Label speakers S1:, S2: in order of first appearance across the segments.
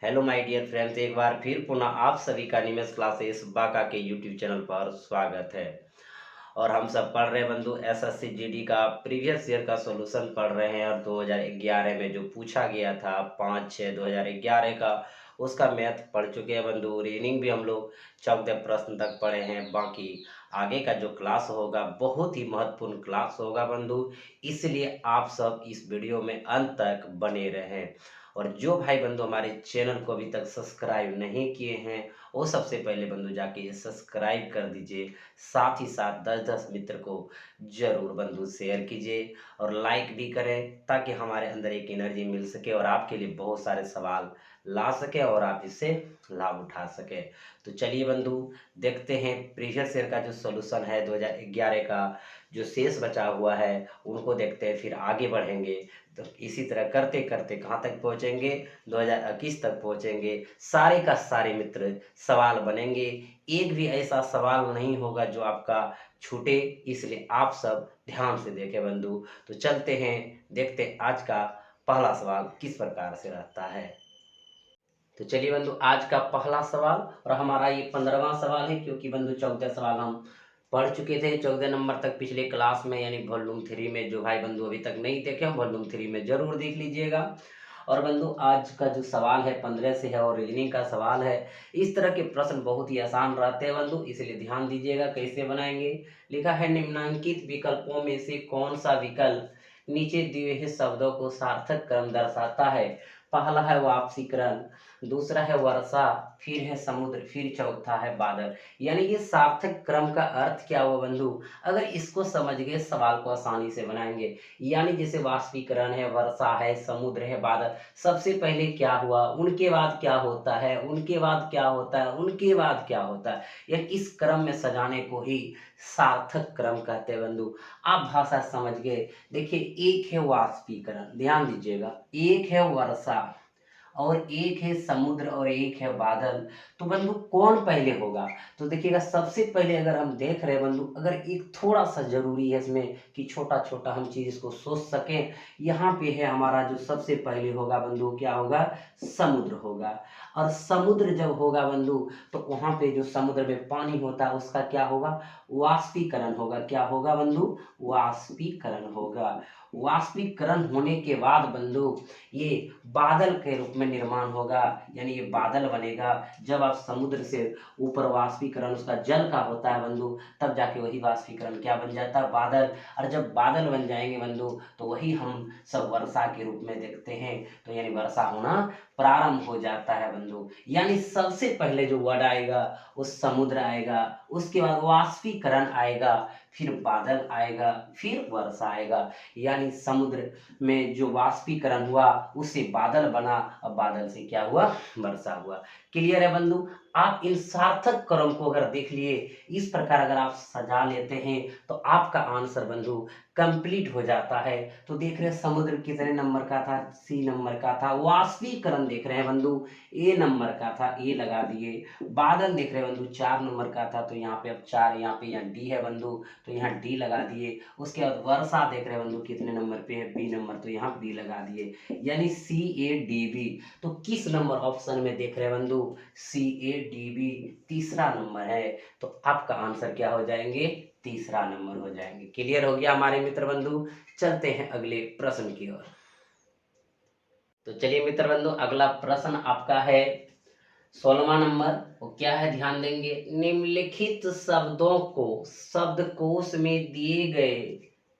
S1: Hello my dear friends, एक बार फिर पुनः आप सभी का निमेश क्लासेस बाका के यूट्यूब चैनल पर स्वागत है। और हम सब पढ़ रहे हैं बंधु एसएससी जीडी का प्रीवियस ईयर का सॉल्यूशन पढ़ रहे हैं। और 2011 में जो पूछा गया था 5/6/2011 का, उसका मैथ पढ़ चुके हैं बंधु। रीजनिंग भी हम लोग 14 प्रश्न तक पढ़े हैं। बाकी आगे का जो क्लास होगा बहुत ही महत्वपूर्ण क्लास होगा बंधु, इसलिए आप सब इस वीडियो में अंत तक बने रहें। और जो भाई बंधु हमारे चैनल को अभी तक सब्सक्राइब नहीं किए हैं, वो सबसे पहले बंधु जाके सब्सक्राइब कर दीजिए। साथ ही साथ 10-10 मित्र को जरूर बंधु शेयर कीजिए और लाइक भी करें, ताकि हमारे अंदर एक एनर्जी मिल सके और आपके लिए बहुत सारे सवाल ला सके और आप इससे लाभ उठा सके। तो चलिए बंधु देखते हैं प्रीवियस ईयर का जो सॉल्यूशन है 2011 का, जो शेष बचा हुआ है उनको देखते हैं, फिर आगे बढ़ेंगे। तो इसी तरह करते करते कहाँ तक पहुँचेंगे, 2021 तक पहुँचेंगे। सारे का सारे मित्र सवाल बनेंगे, एक भी ऐसा सवाल नहीं होगा जो आपका छूटे, इसलिए आप सब ध्यान से देखें बंधु। तो चलते हैं, देखते हैं आज का पहला सवाल किस प्रकार से रहता है। तो चलिए बंधु, आज का पहला सवाल, और हमारा ये 15वां सवाल है, क्योंकि बंधु 14 सवाल हम पढ़ चुके थे 14 नंबर तक पिछले क्लास में, यानी वॉल्यूम 3 में। जो भाई बंधु अभी तक नहीं देखे वॉल्यूम 3 में जरूर देख लीजिएगा। और बंधु आज का जो सवाल है 15 से है और रीजनिंग का सवाल है। इस तरह के प्रश्न बहुत ही आसान रहते हैं बंधु, इसलिए ध्यान दीजिएगा कैसे बनाएंगे। लिखा है निम्नलिखित विकल्पों में से कौन सा विकल्प नीचे दिए हुए शब्दों को सार्थक क्रम दर्शाता है। पहला है वापसीकरण, दूसरा है वर्षा, फिर है समुद्र, फिर चौथा है बादल। यानी ये सार्थक क्रम का अर्थ क्या हुआ बंधु, अगर इसको समझ गए सवाल को आसानी से बनाएंगे। यानी जैसे वाष्पीकरण है, वर्षा है, समुद्र है, बादल, सबसे पहले क्या हुआ, उनके बाद क्या होता है, उनके बाद क्या होता है, उनके बाद क्या होता है, यानी इस क्रम में सजाने को ही सार्थक क्रम कहते हैं बंधु। आप भाषा समझ गए। देखिए, एक है वाष्पीकरण, ध्यान दीजिएगा, एक है वर्षा और एक है समुद्र और एक है बादल। तो बंधु कौन पहले होगा, तो देखिएगा सबसे पहले अगर हम देख रहे हैं बंधु, अगर एक थोड़ा सा जरूरी है इसमें कि छोटा छोटा हम चीज इसको सोच सकें। यहाँ पे है हमारा जो सबसे पहले होगा बंधु, क्या होगा, समुद्र होगा। और समुद्र जब होगा बंधु, तो वहां पे जो समुद्र में पानी होता है उसका क्या होगा, वाष्पीकरण होगा। क्या होगा बंधु, वाष्पीकरण होगा। वाष्पीकरण होने के बाद बंधु ये बादल के रूप में निर्माण होगा, यानी ये बादल बनेगा। जब आप समुद्र से ऊपर वाष्पीकरण उसका जल का होता है बंधु, तब जाके वही वाष्पीकरण क्या बन जाता है, बादल। और जब बादल बन जाएंगे बंधु, तो वही हम सब वर्षा के रूप में देखते हैं। तो यानी वर्षा होना प्रारंभ हो जाता है बंधु। यानी सबसे पहले जो वर्ड आएगा वो समुद्र आएगा, उसके बाद वाष्पीकरण आएगा, फिर बादल आएगा, फिर वर्षा आएगा। यानी समुद्र में जो वाष्पीकरण हुआ उससे बादल बना, अब बादल से क्या हुआ, वर्षा हुआ। क्लियर है बंधु। आप इन सार्थक क्रम को अगर देख लिए, इस प्रकार अगर आप सजा लेते हैं, तो आपका आंसर बंधु कंप्लीट हो जाता है। तो देख रहे हैं समुद्र कितने नंबर का था, सी नंबर का था। वाष्पीकरण देख रहे हैं बंधु, ए नंबर का था, ए लगा दिए। बादल देख रहे हैं बंधु 4 नंबर का था, तो यहाँ पे अब 4, यहाँ पे यहाँ डी है बंधु, तो यहाँ डी लगा दिए। उसके बाद वर्षा देख रहे हैं बंधु कितने नंबर पे है, बी नंबर, तो यहाँ बी लगा दिए। यानी सी ए डी बी। तो किस नंबर ऑप्शन में देख रहे हैं बंधु, सी ए डी बी तीसरा नंबर है। तो आपका आंसर क्या हो जाएंगे, तीसरा नंबर हो जाएंगे। क्लियर हो गया हमारे मित्र बंधु। चलते हैं अगले प्रश्न की ओर। तो चलिए मित्र बंधु, अगला प्रश्न आपका है 16वां नंबर। वो क्या है, ध्यान देंगे। निम्नलिखित शब्दों को शब्दकोश में दिए गए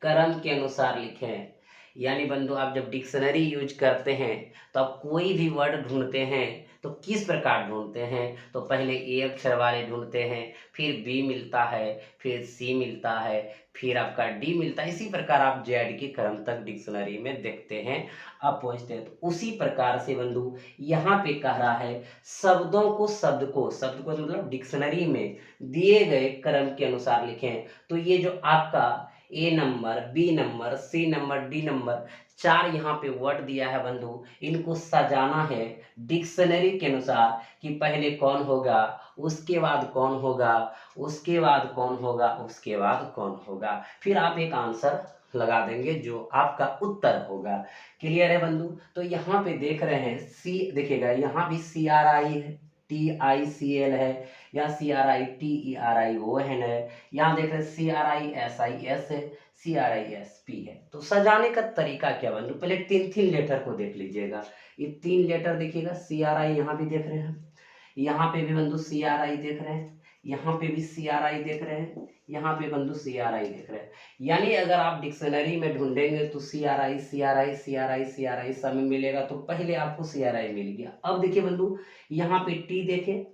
S1: क्रम के अनुसार लिखें। यानी बंधु आप जब डिक्शनरी यूज करते हैं तो आप कोई भी वर्ड ढूंढते हैं तो किस प्रकार ढूंढते हैं, तो पहले ए अक्षर वाले ढूंढते हैं, फिर बी मिलता है, फिर सी मिलता है, फिर आपका डी मिलता है। इसी प्रकार आप जेड के क्रम तक डिक्शनरी में देखते हैं, आप पहुंचते हैं। तो उसी प्रकार से बंधु यहाँ पे कह रहा है शब्दों को शब्द को मतलब डिक्शनरी में दिए गए क्रम के अनुसार लिखें। तो ये जो आपका A number, B number, C number, D number, 4 यहाँ पे वर्ड दिया है बंधु, इनको सजाना है डिक्शनरी के अनुसार कि पहले कौन होगा, उसके बाद कौन होगा, उसके बाद कौन होगा, उसके बाद कौन होगा। फिर आप एक आंसर लगा देंगे जो आपका उत्तर होगा। क्लियर है बंधु? तो यहाँ पे देख रहे हैं सी, देखिएगा यहाँ भी CRI है, TICL है, यहाँ CRITERION है, यहाँ देख रहे हैं CRISIS है, CRISP है। तो सजाने का तरीका क्या बंधु? पहले तीन तीन लेटर को देख लीजिएगा। ये तीन लेटर देखिएगा, CRI यहाँ भी देख रहे हैं, यहाँ पे भी बंधु CRI देख रहे हैं, यहाँ पे भी CRI देख रहे हैं, यहाँ पे बंधु CRI देख रहे हैं। यानी अगर आप डिक्शनरी में ढूंढेंगे तो CRI CRI CRI CRI सब में मिलेगा, तो पहले आपको CRI मिल गया। अब देखिए बंधु, यहाँ पे T देखे,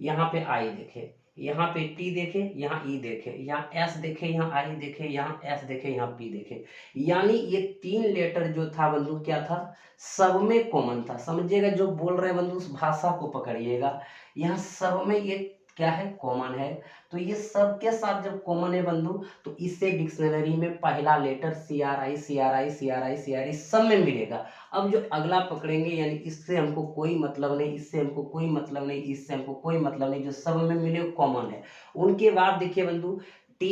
S1: यहाँ पे I देखे, यहाँ पे T देखे, यहाँ E देखे, यहाँ S देखे, यहाँ I देखे, यहाँ S देखे, यहाँ P देखे। यानी ये तीन लेटर जो था बंधु क्या था? सब में कॉमन था। समझिएगा, जो बोल रहे हैं बंधु उस भाषा को पकड़िएगा। यहाँ सब में ये क्या है? कॉमन है। तो ये सब के साथ जब कॉमन है बंधु, तो इससे डिक्शनरी में पहला letter CRI CRI CRI CRI सब में मिलेगा। अब जो अगला पकड़ेंगे, यानी इससे हमको कोई मतलब नहीं, इससे हमको कोई मतलब नहीं, इससे हमको कोई मतलब नहीं, जो सब में मिले कॉमन है। उनके बाद देखिए बंधु, T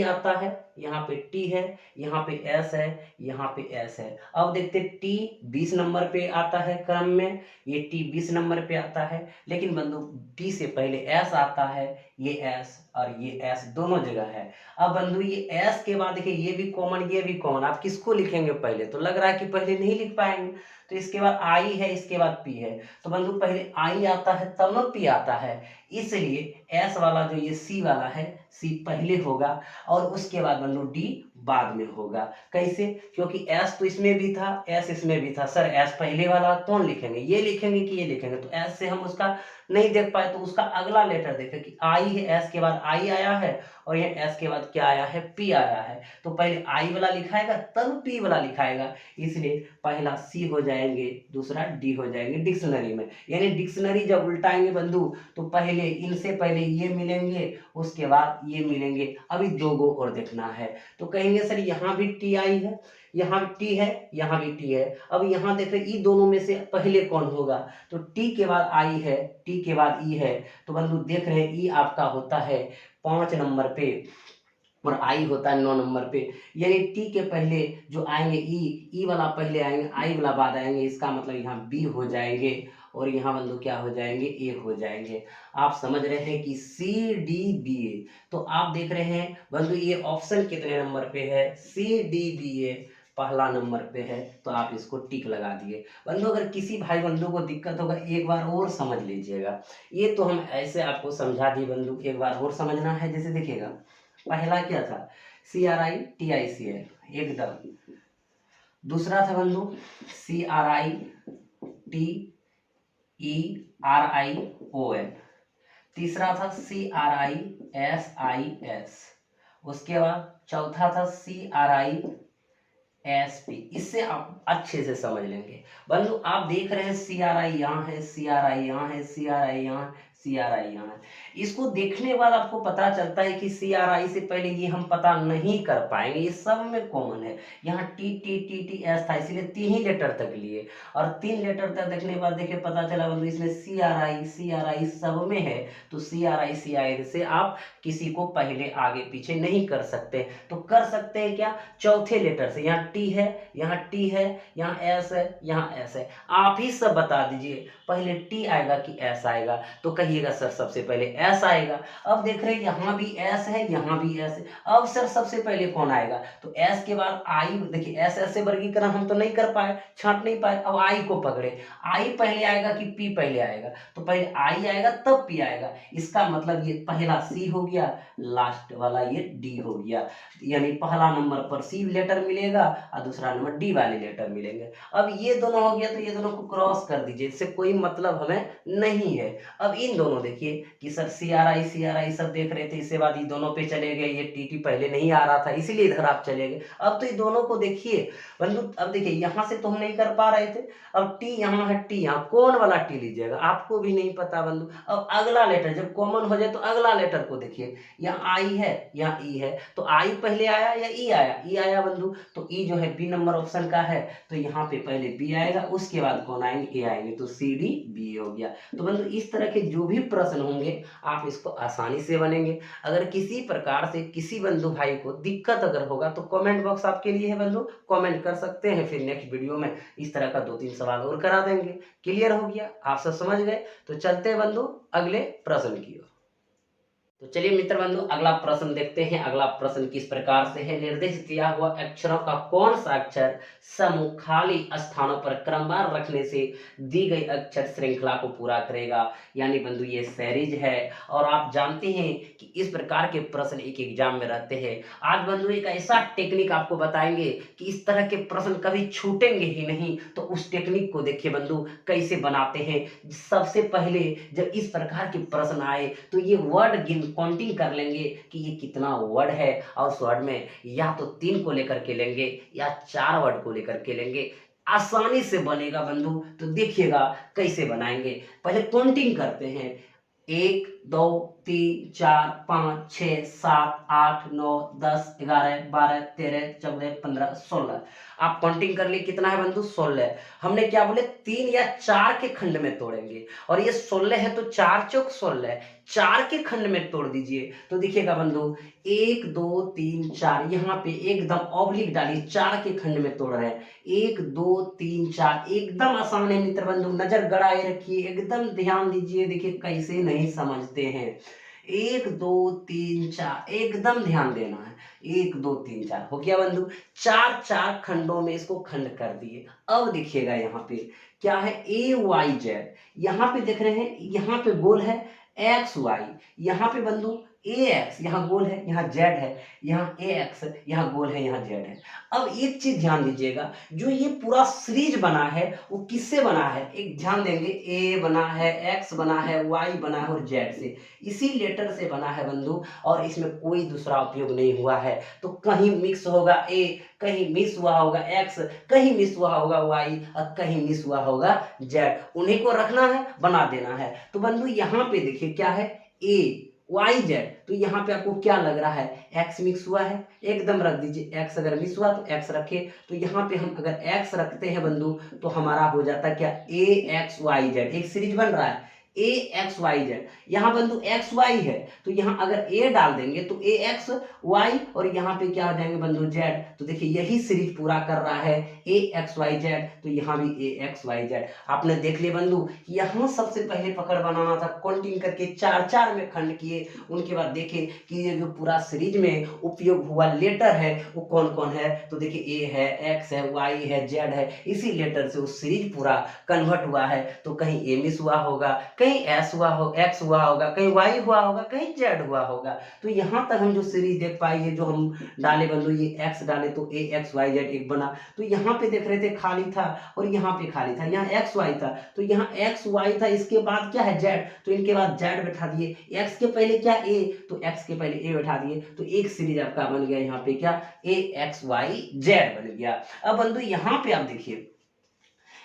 S1: आता है, यहाँ पे T है, यहाँ पे S है, यहाँ पे S है। अब देखते T 20 नंबर पे आता है क्रम में, ये T 20 नंबर पे आता है, लेकिन बंधु T से पहले S आता है, ये S और ये S दोनों जगह है। अब बंधु ये S के बाद देखिए ये भी कॉमन, ये भी कॉमन, आप किसको लिखेंगे पहले? तो लग रहा है कि पहले नहीं लिख पाएंगे, तो इसके बाद I है, इसके बाद P है, तो बंधु पहले I आता है तब न P आता है, इसलिए S वाला जो ये C वाला है, C पहले होगा और उसके बाद बंधु D बाद में होगा। कैसे? क्योंकि S तो इसमें भी था, S इसमें भी था। सर S पहले वाला कौन लिखेंगे? ये लिखेंगे कि ये लिखेंगे? तो S से हम उसका नहीं देख पाए, तो उसका अगला लेटर देखें कि I है, S के बाद I आया है और ये S के बाद क्या आया है? P आया है। तो पहले I वाला लिखाएगा तब P वाला लिखाएगा, इसलिए पहला C हो जाएंगे, दूसरा D हो जाएंगे डिक्शनरी में। यानी डिक्शनरी जब उल्टाएंगे बंधु, तो पहले इनसे पहले ये मिलेंगे, उसके बाद ये मिलेंगे। अभी दो गो और देखना है, तो कहेंगे सर यहाँ भी TI है, यहाँ T है, यहाँ भी T है। अब यहाँ देख रहे ई दोनों में से पहले कौन होगा? तो T के बाद I है, T के बाद E है, तो बंधु देख रहे हैं E आपका होता है 5 नंबर पे और I होता है 9 नंबर पे। यानी T के पहले जो आएंगे E वाला पहले आएंगे, I वाला बाद आएंगे, इसका मतलब यहाँ B हो जाएंगे और यहाँ बंधु क्या हो जाएंगे? A हो जाएंगे। आप समझ रहे हैं कि CDBA। तो आप देख रहे हैं बंधु ये ऑप्शन कितने नंबर पे है? CDBA पहला नंबर पे है, तो आप इसको टिक लगा दिए। बंधु अगर किसी भाई बंधु को दिक्कत होगा एक बार और समझ लीजिएगा। ये तो हम ऐसे आपको समझा दिए बंधु, एक बार और समझना है। जैसे देखिएगा पहला क्या था? CRI TICL एकदम। दूसरा था बंधु CRI TERION। तीसरा था CRI SIS। उसके बाद चौथा था CRI SP। इससे आप अच्छे से समझ लेंगे। बंधु आप देख रहे हैं CRI यहाँ है, CRI यहाँ है, CRI यहाँ, CRI यहाँ है। इसको देखने बाद आपको पता चलता है कि CRI से पहले ये हम पता नहीं कर पाएंगे, ये सब में कॉमन है। यहाँ TTTTS था, इसलिए 3 ही लेटर तक लिए और 3 लेटर तक देखने के बाद देखिए पता चला बंधु इसमें CRI सब में है। तो CRI से आप किसी को पहले आगे पीछे नहीं कर सकते। तो कर सकते हैं क्या? चौथे लेटर से। यहाँ T है, यहाँ T है, यहाँ S है, यहाँ S है। आप ही सब बता दीजिए पहले T आएगा कि S आएगा? तो कहिएगा सर सबसे पहले S आएगा। अब देख रहे हैं यहाँ भी S है, यहाँ भी S है। अब सर सबसे पहले कौन आएगा? तो S के बाद I। देखिए S से वर्गीकरण हम तो नहीं कर पाए, छांट नहीं पाए। अब I को पकड़े, I पहले आएगा कि P पहले आएगा? तो पहले I आएगा तब P आएगा। इसका मतलब ये पहला C हो गया, लास्ट वाला ये D हो गया। यानी पहला नंबर पर C लेटर मिलेगा और दूसरा नंबर D वाले लेटर मिलेंगे। अब ये दोनों हो गया, तो ये दोनों को क्रॉस कर दीजिए, इससे कोई मतलब हमें नहीं है। अब इन दोनों देखिए कि सर CRI सब देख रहे थे, इसके बाद ये दोनों पे चले गए। ये TT पहले नहीं आ रहा था इसलिए इधर आप चले गए। अब तो ये दोनों को देखिए बंधु, अब देखिए यहाँ से तो हम नहीं कर पा रहे थे। अब T यहाँ है, T यहाँ, कौन वाला T लीजिएगा आपको भी नहीं पता बंधु। अब अगला लेटर जब कॉमन हो जाए तो अगला लेटर को देखिए, यहाँ I है, यहाँ E है, तो I पहले आया या E आया? E आया बंधु। तो E जो है B नंबर ऑप्शन का है, तो यहाँ पे पहले B आएगा, उसके बाद कौन आएंगे? A आएंगे। तो CDBA हो गया। तो बंधु इस तरह के जो भी प्रश्न होंगे आप इसको आसानी से बनेंगे। अगर किसी प्रकार से किसी बंधु भाई को दिक्कत अगर होगा तो कमेंट बॉक्स आपके लिए है बंधु, कमेंट कर सकते हैं, फिर नेक्स्ट वीडियो में इस तरह का 2-3 सवाल और करा देंगे। क्लियर हो गया, आप सब समझ गए? तो चलते हैं बंधु अगले प्रश्न की ओर। तो चलिए मित्र बंधु अगला प्रश्न देखते हैं। अगला प्रश्न किस प्रकार से है, निर्देश दिया हुआ अक्षरों का कौन सा अक्षर समूह खाली स्थानों पर क्रमवार रखने से दी गई अक्षर श्रृंखला को पूरा करेगा। यानी बंधु ये सीरीज है और आप जानते हैं कि इस प्रकार के प्रश्न एक एग्जाम में रहते हैं। आज बंधु एक ऐसा टेक्निक आपको बताएंगे कि इस तरह के प्रश्न कभी छूटेंगे ही नहीं। तो उस टेक्निक को देखिए बंधु कैसे बनाते हैं। सबसे पहले जब इस प्रकार के प्रश्न आए तो ये वर्ड गिन काउंटिंग कर लेंगे कि ये कितना वर्ड है, और उस वर्ड में या तो 3 को लेकर के लेंगे या 4 वर्ड को लेकर के लेंगे। आसानी से बनेगा बंधु। तो देखिएगा कैसे बनाएंगे। पहले काउंटिंग करते हैं। 1 2 3 4 5 6 7 8 9 10 11 12 13 14 15 16। आप काउंटिंग कर लिए कितना है बंधु, 16। हमने क्या बोले 3 या 4 के खंड में तोड़ेंगे, और ये 16 है तो 4 चौक 16, 4 के खंड में तोड़ दीजिए। तो देखिएगा बंधु 1 2 3 4, यहाँ पे एकदम ऑब्लिक डालिए, 4 के खंड में तोड़ रहे हैं। 1 2 3 4, एकदम आसान है मित्र बंधु, नजर गड़ाए रखिए, एकदम ध्यान दीजिए। देखिए कैसे नहीं समझते हैं। 1 2 3 4, एकदम ध्यान देना है। 1 2 3 4 हो गया बंधु। 4 खंडों में इसको खंड कर दिए। अब देखिएगा यहाँ पे क्या है, ए वाई जेड। यहाँ पे देख रहे हैं, यहाँ पे गोल है एक्स वाई, यहाँ पे बंधु ए एक्स, यहाँ गोल है, यहाँ जेड है, यहाँ ए एक्स, यहाँ गोल है, यहाँ जेड है। अब एक चीज ध्यान दीजिएगा, जो ये पूरा सीरीज बना है वो किससे बना है, एक ध्यान देंगे, ए बना है, एक्स बना है, वाई बना है और जेड से, इसी लेटर से बना है बंधु। और इसमें कोई दूसरा उपयोग नहीं हुआ है। तो कहीं मिक्स होगा ए, कहीं मिस हुआ होगा एक्स, कहीं मिस हुआ होगा वाई, और कहीं मिस हुआ होगा जेड। उन्हीं को रखना है, बना देना है। तो बंधु यहाँ पे देखिए क्या है, ए वाई जेड। तो यहाँ पे आपको क्या लग रहा है, एक्स मिक्स हुआ है, एकदम रख दीजिए। एक्स अगर मिक्स हुआ तो एक्स रखे। तो यहाँ पे हम अगर एक्स रखते हैं बंधु तो हमारा हो जाता है क्या, ए एक्स वाई जेड, एक सीरीज बन रहा है ए एक्स वाई जेड। यहाँ बंधु एक्स वाई है तो यहाँ अगर ए डाल देंगे तो ए एक्स वाई, और यहाँ पे क्या हो जाएंगे बंधु जेड। तो देखिए यही सीरीज पूरा कर रहा है ए एक्स वाई जेड, तो यहाँ भी ए एक्स वाई जेड। आपने देख लिया बंधु, यहाँ सबसे पहले पकड़ बनाना था, काउंटिंग करके 4 में खंड किए। उनके बाद देखे कि ये जो पूरा सीरीज में उपयोग हुआ लेटर है वो कौन कौन है। तो देखिए ए है, एक्स है, वाई है, जेड है, इसी लेटर से वो सीरीज पूरा कन्वर्ट हुआ है। तो कहीं ए मिस हुआ होगा, कहीं एस हुआ हो, एक्स हुआ होगा, कहीं वाई हुआ होगा, कहीं जेड हुआ होगा। तो यहाँ तक हम जो सीरीज देख पाए, ये जो हम डाले बंधु, ये एक्स डाले तो ए एक्स वाई जेड एक बना। तो यहाँ पे देख रहे थे खाली था और यहाँ पे खाली था, यहाँ एक्स वाई था तो यहाँ एक्स वाई था, इसके बाद क्या है जेड, तो इनके बाद जेड बैठा दिए। एक्स के पहले क्या ए, तो एक्स के पहले ए बैठा दिए। तो एक सीरीज आपका बन गया यहाँ पे क्या, ए एक्स वाई जेड बन गया। अब बंधु यहाँ पे आप देखिए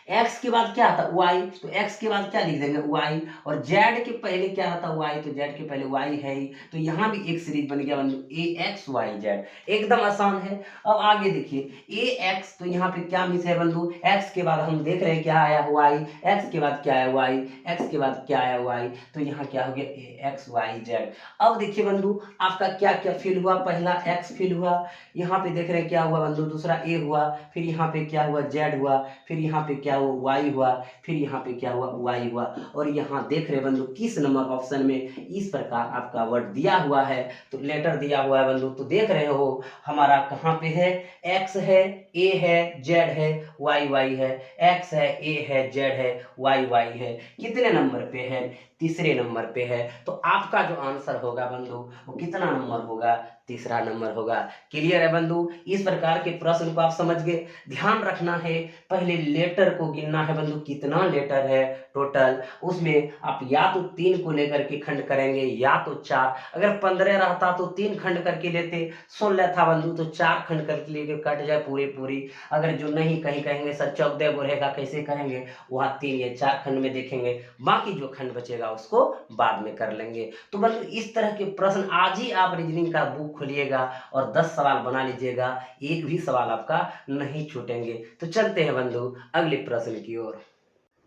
S1: x के बाद क्या आता y, तो x के बाद क्या लिख देंगे y, और z के पहले क्या आता y, तो z के पहले y है ही। तो यहाँ भी एक सीरीज बन गया बंधु ए एक्स वाई जेड, एकदम आसान है। अब आगे देखिए ए एक्स, तो यहाँ पे क्या मिस है बंधु, x के बाद हम देख रहे हैं क्या आया y, x के बाद क्या आया y, x के बाद क्या आया y, तो यहाँ क्या हो गया ए एक्स वाई जेड। अब देखिए बंधु आपका क्या क्या फिल हुआ, पहला x फिल हुआ, यहाँ पे देख रहे हैं क्या हुआ बंधु, दूसरा a हुआ, फिर यहाँ पे क्या हुआ z हुआ, फिर यहाँ पे क्या हुआ वाई हुआ, फिर यहाँ पे क्या हुआ वाई हुआ। और यहाँ देख रहे बंधु किस नंबर ऑप्शन में इस प्रकार आपका वर्ड दिया हुआ है, तो लेटर दिया हुआ है बंधु। तो देख रहे हो हमारा कहाँ पे है, एक्स है, ए है, जेड है, वाई वाई है, एक्स है, ए है, जेड है, वाई वाई है। कितने नंबर पे है, तीसरे नंबर पे है। तो आपका जो आंसर होगा बंधु वो कितना नंबर होगा, तीसरा नंबर होगा। क्लियर है बंधु, इस प्रकार के प्रश्न को आप समझ गए। ध्यान रखना है, पहले लेटर को गिनना है बंधु, कितना लेटर है टोटल, उसमें आप या तो 3 को लेकर के खंड करेंगे या तो 4। अगर 15 रहता तो 3 खंड करके लेते, 16 था बंधु तो 4 खंड करके लेके कट जाए पूरी पूरी। अगर जो नहीं कहीं कहेंगे सर चौक वो रहेगा, कैसे करेंगे, वहाँ 3 या 4 खंड में देखेंगे, बाकी जो खंड बचेगा उसको बाद में कर लेंगे। तो बंधु इस तरह के प्रश्न आज ही आप रीजनिंग का बुक खोलिएगा और 10 सवाल बना लीजिएगा, एक भी सवाल आपका नहीं छूटेंगे। तो चलते हैं बंधु अगले प्रश्न की ओर।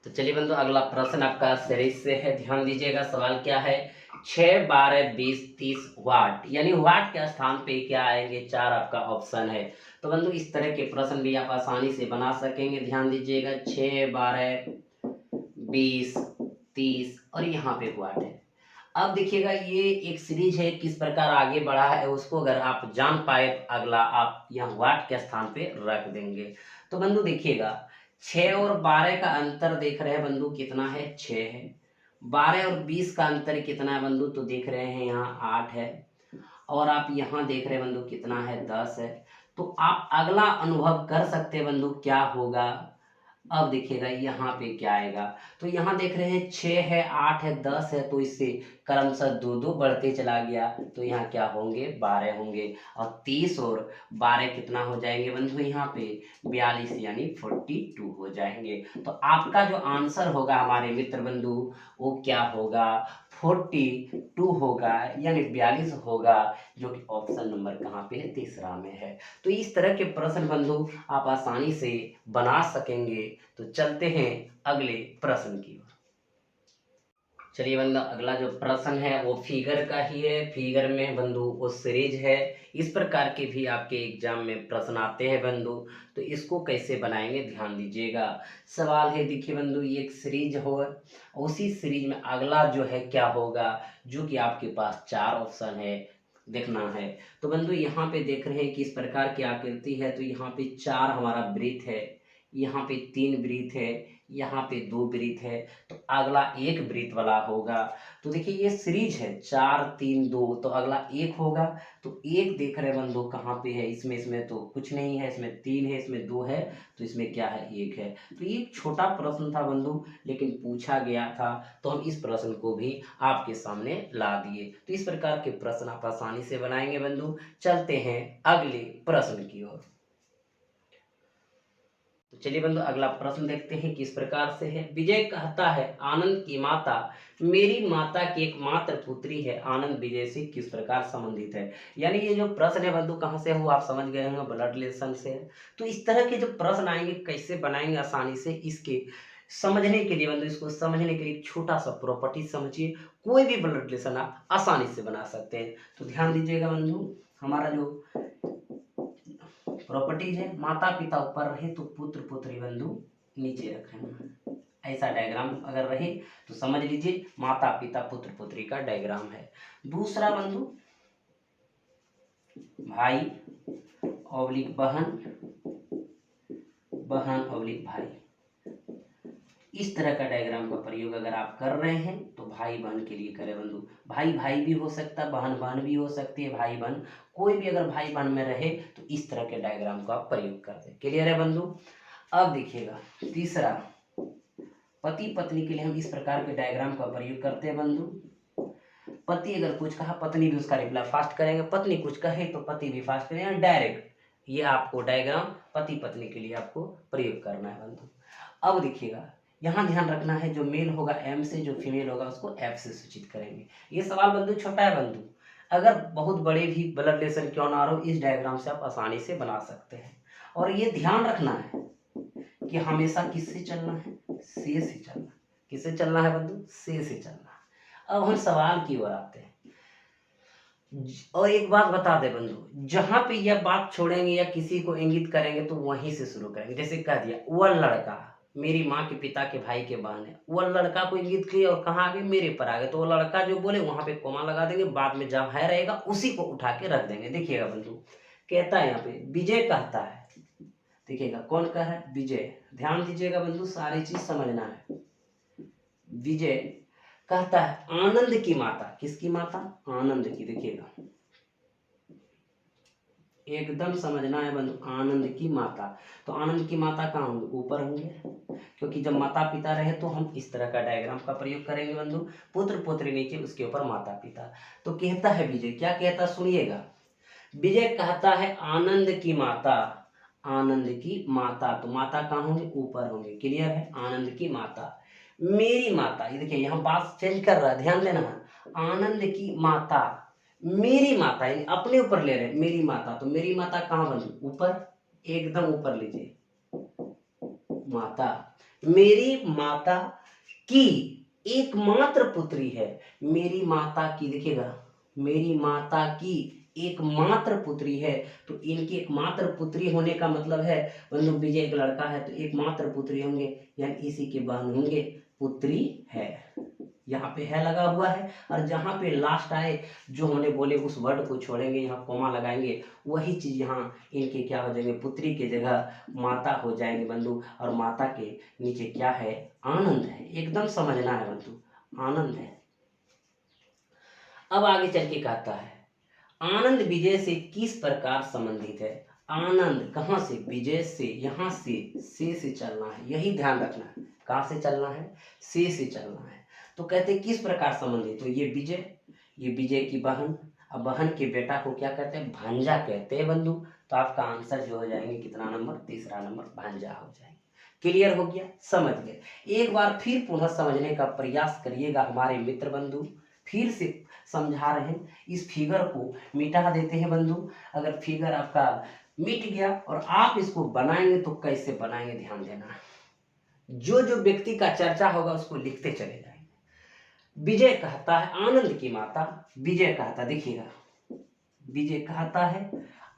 S1: तो चलिए बंधु, अगला प्रश्न आपका सीरीज से है, ध्यान दीजिएगा। सवाल क्या है, 6, 12, 20, 30 वाट, यानी वाट के स्थान पे क्या आएंगे, 4 आपका ऑप्शन है। तो बंधु इस तरह के प्रश्न भी आप आसानी से बना सकेंगे। ध्यान दीजिएगा, 6, 12, 20, 30 और यहाँ पे वाट है। अब देखिएगा, ये एक सीरीज है, किस प्रकार आगे बढ़ा है उसको अगर आप जान पाए, अगला आप यहाँ वाट के स्थान पे रख देंगे। तो बंधु देखिएगा, 6 और 12 का अंतर देख रहे हैं बंधु, कितना है, 6 है। 12 और 20 का अंतर कितना है बंधु, तो देख रहे हैं यहाँ 8 है। और आप यहाँ देख रहे हैं बंधु कितना है, 10 है। तो आप अगला अनुभव कर सकते हैं बंधु क्या होगा। अब देखिएगा यहाँ पे क्या आएगा, तो यहाँ देख रहे हैं 6 है, 8 है, 10 है, तो इससे क्रमशः 2 2 बढ़ते चला गया। तो यहाँ क्या होंगे, 12 होंगे। और 30 और 12 कितना हो जाएंगे बंधु, यहाँ पे 42 यानी 42 हो जाएंगे। तो आपका जो आंसर होगा हमारे मित्र बंधु, वो क्या होगा, 42 होगा, यानी 42 होगा, जो कि ऑप्शन नंबर कहाँ पे है, तीसरा में है। तो इस तरह के प्रश्न बंधु आप आसानी से बना सकेंगे। तो चलते हैं अगले प्रश्न की ओर। चलिए बंधु, अगला जो प्रश्न है वो फिगर का ही है। फिगर में बंधु वो सीरीज है। इस प्रकार के भी आपके एग्जाम में प्रश्न आते हैं बंधु, तो इसको कैसे बनाएंगे ध्यान दीजिएगा। सवाल है, देखिए बंधु, ये एक सीरीज हो, उसी सीरीज में अगला जो है क्या होगा, जो कि आपके पास 4 ऑप्शन है, देखना है। तो बंधु यहाँ पे देख रहे हैं कि इस प्रकार की आकृति है, तो यहाँ पे 4 हमारा वृत्त है, यहाँ पे 3 वृत्त है, यहाँ पे 2 वृत्त है, तो अगला 1 वृत्त वाला होगा। तो देखिए ये सीरीज है, 4 3 2, तो अगला 1 होगा। तो 1 देख रहे बंधु कहाँ पे है, इसमें तो कुछ नहीं है, इसमें 3 है, इसमें 2 है, तो इसमें क्या है, 1 है। तो ये एक छोटा प्रश्न था बंधु, लेकिन पूछा गया था, तो हम इस प्रश्न को भी आपके सामने ला दिए। तो इस प्रकार के प्रश्न आप आसानी से बनाएंगे बंधु। चलते हैं अगले प्रश्न की ओर। तो चलिए बंधु, अगला प्रश्न देखते हैं किस प्रकार से है। विजय कहता है, आनंद की माता मेरी माता की एकमात्र पुत्री है, आनंद विजय से किस प्रकार संबंधित है। यानी ये जो प्रश्न है बंधु कहाँ से हो, आप समझ गए होंगे, ब्लड रिलेशन से है। तो इस तरह के जो प्रश्न आएंगे कैसे बनाएंगे आसानी से, इसके समझने के लिए बंधु, इसको समझने के लिए एक छोटा सा प्रॉपर्टी समझिए। कोई भी ब्लड रिलेशन आप आसानी से बना सकते हैं। तो ध्यान दीजिएगा बंधु, हमारा जो प्रॉपर्टीज है, माता पिता ऊपर रहे तो पुत्र पुत्री बंधु नीचे रखना। ऐसा डायग्राम अगर रहे तो समझ लीजिए माता पिता पुत्र पुत्री का डायग्राम है। दूसरा बंधु, भाई ऑब्लिक बहन, बहन ऑब्लिक भाई, इस तरह का डायग्राम का प्रयोग अगर आप कर रहे हैं तो भाई बहन के लिए करें बंधु। भाई भाई भी हो सकता है, बहन बहन भी हो सकती है, भाई बहन कोई भी अगर भाई बहन में रहे तो इस तरह के डायग्राम का आप प्रयोग कर दें। क्लियर है बंधु। अब देखिएगा तीसरा, पति पत्नी के लिए हम इस प्रकार के डायग्राम का प्रयोग करते हैं बंधु। पति अगर कुछ कहा, पत्नी भी उसका रिप्लाई फास्ट करेंगे, पत्नी कुछ कहे तो पति भी फास्ट करेंगे, डायरेक्ट ये आपको डायग्राम पति पत्नी के लिए आपको प्रयोग करना है बंधु। अब देखिएगा, यहाँ ध्यान रखना है, जो मेल होगा एम से, जो फीमेल होगा उसको एफ से सूचित करेंगे। ये सवाल बंधु छोटा है बंधु, अगर बहुत बड़े भी ब्लड रिलेशन क्यों ना हो, इस डायग्राम से आप आसानी से बना सकते हैं। और ये ध्यान रखना है कि हमेशा किससे चलना है, से से चलना। किससे चलना है बंधु, से चलना। अब हम सवाल की ओर आते हैं। और एक बात बता दे बंधु, जहां पे यह बात छोड़ेंगे या किसी को इंगित करेंगे तो वहीं से शुरू करेंगे। जैसे कह दिया, वह लड़का मेरी माँ के पिता के भाई के बहन है, वह लड़का को इंगित किया और कहाँ आ गए, मेरे पर आ गए, तो वो लड़का जो बोले वहां पे कोमा लगा देंगे, बाद में जब है रहेगा उसी को उठा के रख देंगे। देखिएगा बंधु, कहता है यहाँ पे विजय कहता है, देखिएगा कौन कह रहा है, विजय। ध्यान दीजिएगा बंधु, सारी चीज समझना है। विजय कहता है आनंद की माता, किसकी माता, आनंद की। देखिएगा एकदम समझना है बंधु, आनंद की माता। तो आनंद की माता कहाँ होंगे, ऊपर होंगे, क्योंकि जब माता पिता रहे तो हम इस तरह का डायग्राम का प्रयोग करेंगे बंधु। पुत्र पुत्री नीचे, उसके ऊपर माता पिता। तो कहता है विजय, क्या कहता सुनिएगा, विजय कहता है आनंद की माता, आनंद की माता, तो माता कहाँ होंगे, ऊपर होंगे। क्लियर है, आनंद की माता मेरी माता। ये देखिए यहाँ बात चेंज कर रहा है, ध्यान देना है। आनंद की माता मेरी माता, यानी अपने ऊपर ले रहे हैं, मेरी माता। तो मेरी माता कहाँ बनी, ऊपर, एकदम ऊपर लीजिए, माता मेरी माता की एकमात्र पुत्री है। मेरी माता की, देखिएगा, मेरी माता की एकमात्र पुत्री है। तो इनकी एकमात्र पुत्री होने का मतलब है बंधु, विजय एक लड़का है तो एकमात्र पुत्री होंगे, यानी इसी के बहन होंगे, पुत्री है। यहाँ पे है लगा हुआ है, और जहाँ पे लास्ट आए जो हमने बोले उस वर्ड को छोड़ेंगे, यहाँ कोमा लगाएंगे, वही चीज यहाँ इनके क्या हो जाएंगे, पुत्री की जगह माता हो जाएंगे बंधु। और माता के नीचे क्या है, आनंद है। एकदम समझना है बंधु, आनंद है। अब आगे चल के कहता है, आनंद विजय से किस प्रकार संबंधित है। आनंद कहाँ से, विजय से, यहाँ से चलना है, यही ध्यान रखना है। कहाँ से चलना है, से चलना है। तो कहते हैं किस प्रकार संबंधित। तो ये विजय की बहन, अब बहन के बेटा को क्या कहते हैं, भांजा कहते हैं बंधु। तो आपका आंसर जो हो जाएंगे कितना नंबर, तीसरा नंबर, भांजा हो जाएंगे। क्लियर हो गया, समझ गए। एक बार फिर पुनः समझने का प्रयास करिएगा हमारे मित्र बंधु। फिर से समझा रहे हैं, इस फिगर को मिटा देते हैं बंधु। अगर फिगर आपका मिट गया और आप इसको बनाएंगे तो कैसे बनाएंगे, ध्यान देना। जो जो व्यक्ति का चर्चा होगा उसको लिखते चले जाएंगे। विजय कहता है आनंद की माता, विजय कहता, देखिएगा, विजय कहता है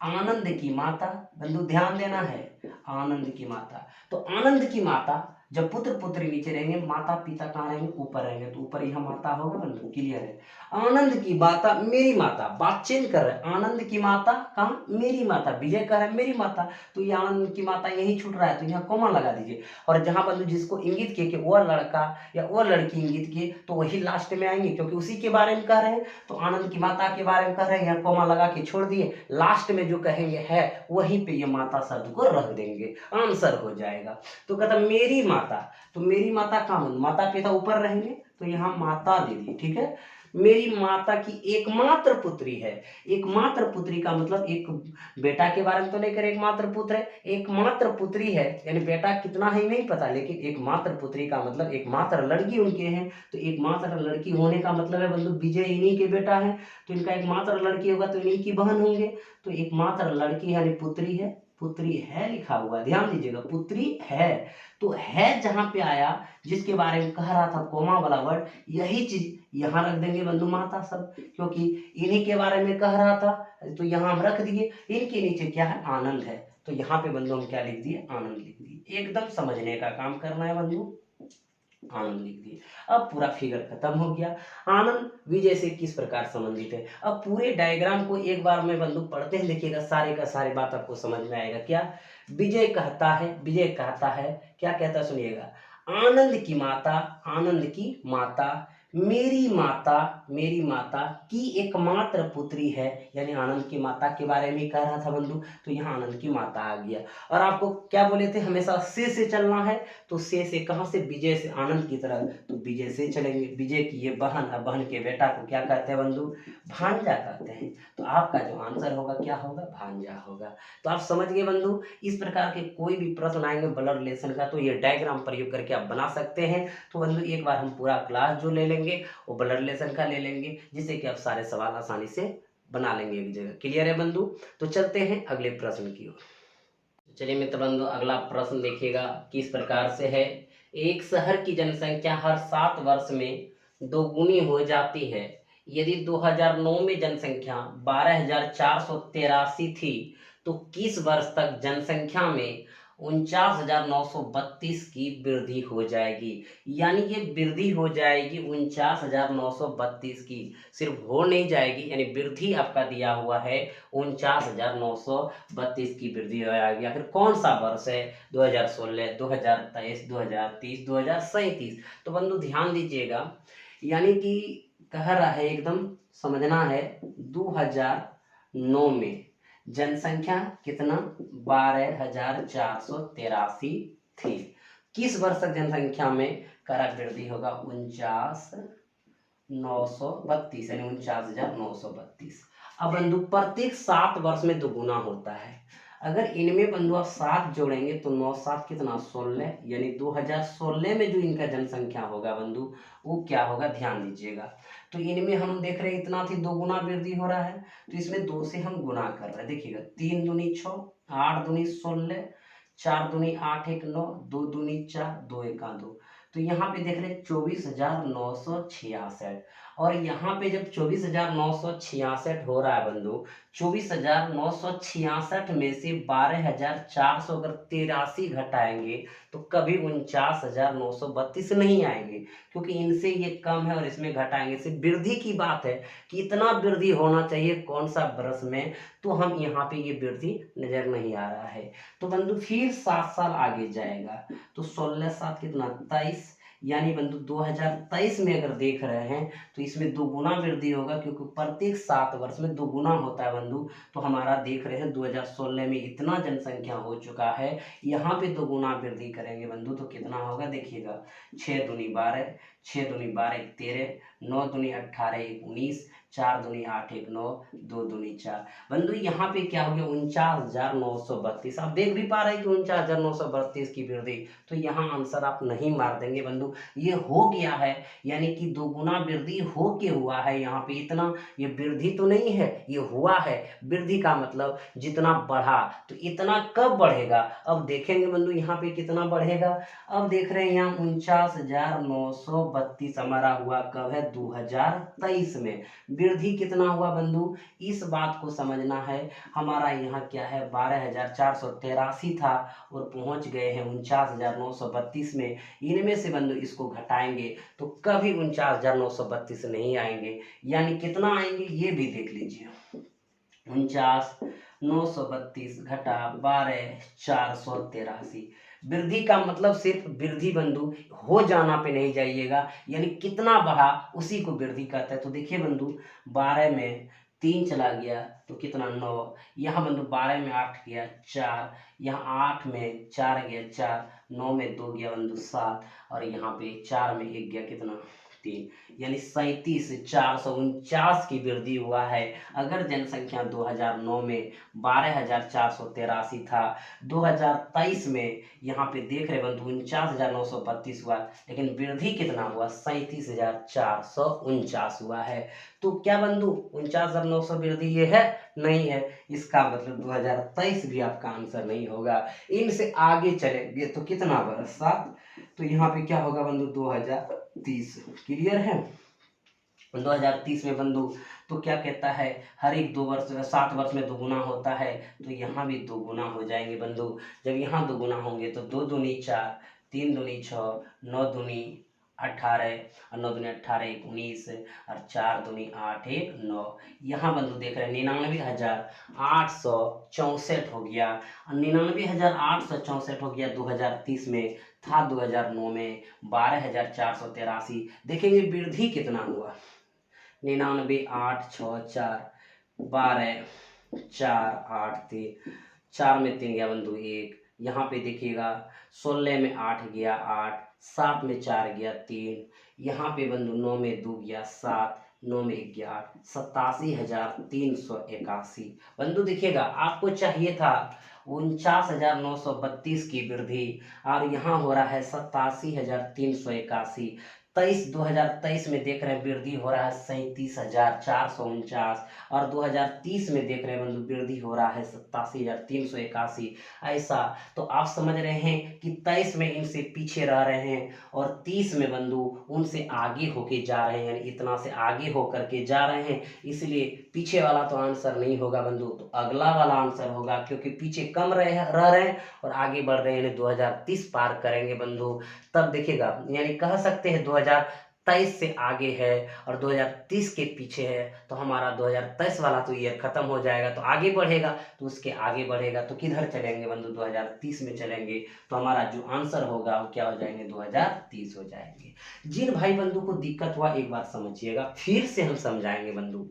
S1: आनंद की माता, बंधु ध्यान देना है, आनंद की माता। तो आनंद की माता, जब पुत्र पुत्री नीचे रहेंगे, माता पिता कहाँ रहेंगे, ऊपर रहेंगे, तो ऊपर यहाँ माता होगा बंधु। क्लियर है। आनंद की माता, मेरी माता, बात चेंज कर रहे हैं, आनंद की माता कहाँ, मेरी माता। विजय कह रहा है मेरी माता, तो ये आनंद की माता यही छूट रहा है, तो यहाँ कोमा लगा दीजिए। और जहां बंधु जिसको इंगित किए कि वो लड़का या वो लड़की इंगित किए, तो वही लास्ट में आएंगे, क्योंकि उसी के बारे में कह रहे हैं। तो आनंद की माता के बारे में कह रहे हैं, यहाँ कोमा लगा के छोड़ दिए, लास्ट में जो कहेंगे है वहीं पे ये माता शब्द को रख देंगे, आंसर हो जाएगा। तो कहता मेरी माता, तो मेरी माता कहाँ, माता पिता ऊपर रहेंगे, तो यहाँ माता दे दी, ठीक है। मेरी माता की एकमात्र पुत्री है। एकमात्र पुत्री का मतलब एक बेटा के बारे में तो नहीं करे, एकमात्र पुत्र है, एकमात्र पुत्री है, यानी बेटा कितना है नहीं पता, लेकिन एकमात्र पुत्री का मतलब एकमात्र लड़की उनके हैं। तो एकमात्र लड़की होने का मतलब है बंधु, विजय इन्हीं के बेटा है, तो इनका एकमात्र लड़की होगा तो इन्हीं की बहन होंगे। तो एकमात्र लड़की यानी पुत्री है, पुत्री है लिखा हुआ, ध्यान दीजिएगा, पुत्री है। तो है जहां पे आया, जिसके बारे में कह रहा था कोमा वाला वर्ड, यही चीज यहाँ रख देंगे बंधु, माता सब, क्योंकि इन्हीं के बारे में कह रहा था, तो यहाँ हम रख दिए। इनके नीचे क्या है, आनंद है, तो यहाँ पे बंधु हम क्या लिख दिए, आनंद लिख दिए। एकदम समझने का काम करना है बंधु, आनंद लिख दिए। अब पूरा फिगर खत्म हो गया। आनंद विजय से किस प्रकार संबंधित है। अब पूरे डायग्राम को एक बार में बंधु पढ़ते हैं, देखिएगा सारे का सारे बात आपको समझ में आएगा। क्या विजय कहता है, विजय कहता है, क्या कहता है सुनिएगा, आनंद की माता, आनंद की माता, मेरी माता की एकमात्र पुत्री है, यानी आनंद की माता के बारे में कह रहा था बंधु, तो यहाँ आनंद की माता आ गया। और आपको क्या बोले थे, हमेशा से चलना है, तो से कहां से, विजय से आनंद की तरफ, तो विजय से चलेंगे। विजय की ये बहन, अब बहन के बेटा को क्या कहते हैं बंधु, भांजा कहते हैं। तो आपका जो आंसर होगा क्या होगा, भांजा होगा। तो आप समझ गए बंधु। इस प्रकार के कोई भी प्रश्न आएंगे ब्लड रिलेशन का, तो ये डायग्राम प्रयोग करके आप बना सकते हैं। तो बंधु एक बार हम पूरा क्लास जो ले लेंगे वो ब्लड रिलेशन का ले लेंगे, जिससे कि आप सारे सवाल आसानी से बना लेंगे एक जगह। क्लियर है बंधु। तो चलते हैं अगले प्रश्न की ओर। चलिए मित्र बंधु, अगला प्रश्न देखिएगा किस प्रकार से है। एक शहर की जनसंख्या हर 7 वर्ष में दोगुनी हो जाती है। यदि 2009 में जनसंख्या 12,483 थी, तो किस वर्ष तक जनसंख्या में 49,932 की वृद्धि हो जाएगी। यानी कि वृद्धि हो जाएगी 49,932 की, सिर्फ हो नहीं जाएगी, यानी वृद्धि आपका दिया हुआ है 49,932 की वृद्धि हो जाएगी। आखिर कौन सा वर्ष है, 2016, 2023, 2030, 2037। तो बंधु ध्यान दीजिएगा, यानी कि कह रहा है, एकदम समझना है, 2009 में जनसंख्या कितना, 12,483 थी। किस वर्ष तक जनसंख्या में कारक वृद्धि होगा, 49,932, यानी 49,932। अब बंधु प्रत्येक 7 वर्ष में दोगुना होता है। अगर इनमें बंधु आप 7 जोड़ेंगे तो 9 7 कितना, 16, यानी 2016 में जो इनका जनसंख्या होगा बंधु, वो क्या होगा, ध्यान दीजिएगा। तो इनमें हम देख रहे हैं इतना थी, 2 गुना वृद्धि हो रहा है, तो इसमें 2 से हम गुना कर रहे हैं। देखिएगा 3 दूनी 6, 8 दूनी 16, 4 दूनी 8 1 9, 2 दूनी 4, 2 1 2। तो यहाँ पे देख रहे हैं 24,966। और यहाँ पे जब 24,966 हो रहा है बंधु, 24,966 में से 12,400 अगर 83 घटाएंगे तो कभी 49,932 नहीं आएंगे, क्योंकि इनसे ये कम है और इसमें घटाएंगे। सिर्फ वृद्धि की बात है कि इतना वृद्धि होना चाहिए कौन सा वर्ष में, तो हम यहाँ पे ये वृद्धि नजर नहीं आ रहा है। तो बंधु फिर 7 साल आगे जाएगा, तो 16 7 कितना 23, यानी बंधु 2023 में अगर देख रहे हैं तो इसमें 2 गुना वृद्धि होगा, क्योंकि प्रत्येक 7 वर्ष में 2 गुना होता है बंधु। तो हमारा देख रहे हैं 2016 में इतना जनसंख्या हो चुका है, यहाँ पे 2 गुना वृद्धि करेंगे बंधु तो कितना होगा देखिएगा। 6 दूनी 12, 6 दूनी 12 13, 9 दूनी 18 19, 4 दूनी 8 1 9, 2 दूनी 4। बंधु यहाँ पे क्या हो गया 49,932। आप देख भी पा रहे हैं कि 49,932 की वृद्धि। तो यहाँ आंसर आप नहीं मार देंगे बंधु, ये हो गया है, यानी कि 2 गुना वृद्धि हो के हुआ है। यहाँ पे इतना ये वृद्धि तो नहीं है, ये हुआ है। वृद्धि का मतलब जितना बढ़ा, तो इतना कब बढ़ेगा अब देखेंगे बंधु, यहाँ पे कितना बढ़ेगा। अब देख रहे हैं यहाँ 49,932 हमारा हुआ कब है 2023 में। वृद्धि कितना हुआ बंधु, इस बात को समझना है। हमारा यहाँ क्या है 12,483 था और पहुंच गए हैं 49,932 में। इनमें से बंधु इसको घटाएंगे तो कभी 49,932 नहीं आएंगे, यानी कितना आएंगे ये भी देख लीजिए। 49,932 घटा 12,483। वृद्धि का मतलब सिर्फ वृद्धि बंधु, हो जाना पे नहीं जाइएगा, यानी कितना बढ़ा उसी को वृद्धि कहते हैं। तो देखिए बंधु 12 में 3 चला गया तो कितना 9, यहाँ बंधु 12 में 8 गया 4, यहाँ 8 में 4 गया 4, 9 में 2 गया बंधु 7, और यहाँ पे 4 में 1 गया कितना 3, यानी 37,449 की वृद्धि हुआ है। अगर जनसंख्या 2009 में 12,483 था, 2023 में यहाँ पे देख रहे बंधु 49,932 हुआ, लेकिन वृद्धि कितना हुआ 37,449 हुआ है। तो क्या बंधु 49,900 वृद्धि ये है नहीं है, इसका मतलब 2023 भी आपका आंसर नहीं होगा। इनसे आगे चलेंगे तो कितना वर्ष 7, तो यहाँ पे क्या होगा बंधु 2030। क्लियर है 2030 में बंधु तो क्या कहता है हर एक 2 वर्ष 7 वर्ष में 2 गुना होता है, तो यहाँ भी 2 गुना हो जाएंगे बंधु। जब यहाँ 2 गुना होंगे तो 2 दूनी 4, 3 दूनी 6, 9 दूनी 18 और 9 दूनी 18 19 और 4 दूनी 8 1 9। यहाँ बंधु देख रहे हैं 99,864 हो गया, 99,864 हो गया 2030 में, था 2009 में 12,483। देखेंगे वृद्धि कितना हुआ 99,864, 12 4 8 3, 4 में 3 गया बंधु 1, यहाँ पे देखिएगा 16 में 8 गया 8, 7 में 4 गया 3, यहाँ पे बंधु 9 में 2 गया 7, 9 में 1 गया 8, 87,381। बंधु देखिएगा आपको चाहिए था 49,932 की वृद्धि और यहाँ हो रहा है 87,381। 2023 में देख रहे हैं वृद्धि हो रहा है 37,449 और 2030 में देख रहे हैं बंधु वृद्धि हो रहा है 87,381। ऐसा तो आप समझ रहे हैं कि 23 में इनसे पीछे रह रहे हैं और 30 में बंधु उनसे आगे होके जा रहे हैं, यानी इतना से आगे होकर के जा रहे हैं, इसलिए पीछे वाला तो आंसर नहीं होगा बंधु, तो अगला वाला आंसर होगा, क्योंकि पीछे कम रह रहे हैं और आगे बढ़ रहे हैं, यानी 2030 पार करेंगे बंधु। तब देखिएगा यानी कह सकते हैं 2023 से आगे है और 2030 के पीछे है, तो हमारा 2023 वाला तो ईयर खत्म हो जाएगा, तो आगे बढ़ेगा, तो उसके आगे बढ़ेगा तो किधर चलेंगे बंधु 2030 में चलेंगे, तो हमारा जो आंसर होगा वो क्या हो जाएंगे 2030 हो जाएंगे। जिन भाई बंधु को दिक्कत हुआ एक बार समझिएगा, फिर से हम समझाएंगे बंधु।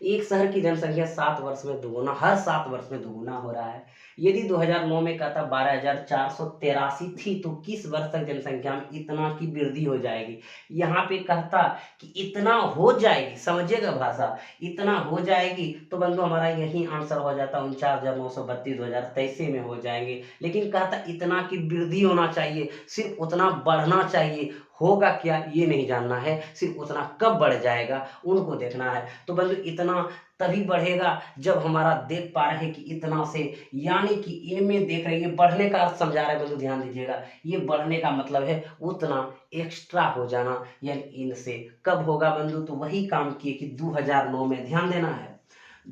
S1: एक शहर की जनसंख्या 7 वर्ष में दुगुना, हर 7 वर्ष में दुगुना हो रहा है। यदि 2009 में कहता 12,483 थी, तो किस वर्ष तक जनसंख्या में इतना की वृद्धि हो जाएगी। यहाँ पे कहता कि इतना हो जाएगी, समझिएगा भाषा, इतना हो जाएगी, तो बंधु हमारा यही आंसर हो जाता 49,932 2023 में हो जाएंगे। लेकिन कहता इतना की वृद्धि होना चाहिए, सिर्फ उतना बढ़ना चाहिए, होगा क्या ये नहीं जानना है, सिर्फ उतना कब बढ़ जाएगा उनको देखना है। तो बंधु इतना तभी बढ़ेगा जब हमारा देख पा रहे हैं कि इतना से, यानी कि इनमें देख रहे हैं ये बढ़ने का अर्थ समझा रहे हैं बंधु, ध्यान दीजिएगा। ये बढ़ने का मतलब है उतना एक्स्ट्रा हो जाना, यानी इनसे कब होगा बंधु, तो वही काम किए कि 2009 में, ध्यान देना है